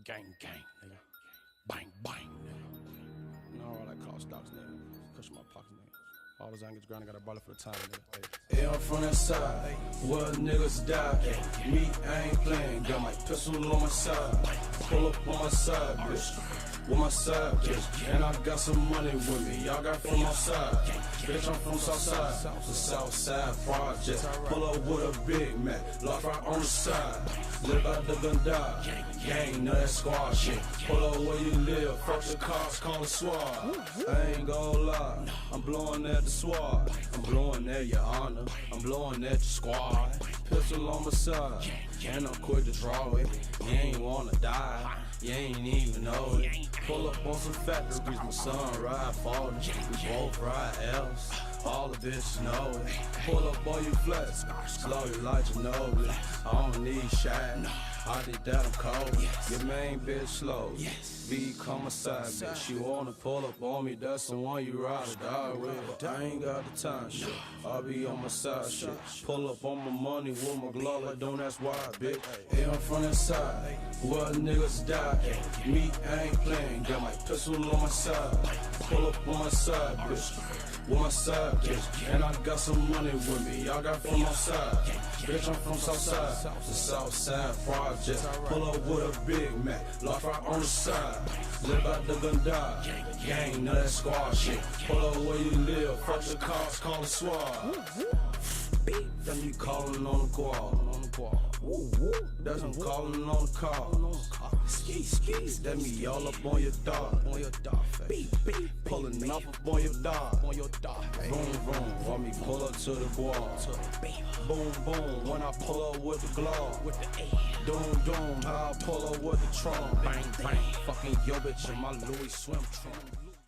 Gang, gang, nigga. Bang, bang, nigga. You know all that cost stocks, nigga. Cushion my pockets, nigga. All those angles ground, I got a brother for the time, nigga. Hey, I'm from that side, where niggas die. Me, I ain't playing, got my pistol on my side. Pull up on my side, bitch, with my side, bitch. And I got some money with me, y'all got from outside. Bitch, I'm from Southside, the Southside Project. Pull up with a Big Mac, lock right on the side. Live out the Gundai, gang, know that squad shit. Pull up where you live, fuck the cops, call the SWAT. I ain't gon' lie, I'm blowing at the SWAT. I'm blowing at your honor, I'm blowing at your squad. Pistol on my side, and I'm quick to draw it. You ain't wanna die, you ain't even know it. Pull up on some factories, my son ride for them. We both ride L's, all the bitches know it. Pull up on you flex, slowly like you know it. I don't need shine, I did that, I'm cold. Your main bitch slow, become a side bitch. You wanna pull up on me, that's the one you ride or die with. I ain't got the time, shit, I'll be on my side, shit. Pull up on my money with my glove, like don't ask why, bitch. Hey, I'm from that side, where niggas die. Me, I ain't playing, got my pistol on my side. Pull up on my side, bitch, with my side, bitch. And I got some money with me, y'all got from outside. Bitch, I'm from Southside, the Southside Project. Pull up with a Big Mac, lock right on the side. Live out the Gundai, gang, know that squad shit. Pull up where you live, fuck the cops, call the SWAT. Then me calling on the quad. That's I'm calling on the car. That me all up on your dog. Pulling off up on your dog. Vroom vroom, want me pull up to the quad. Boom boom, when I pull up with the glove. Doom doom, how I pull up with the trunk. Bang bang, fucking yo bitch in my Louis swim trunk.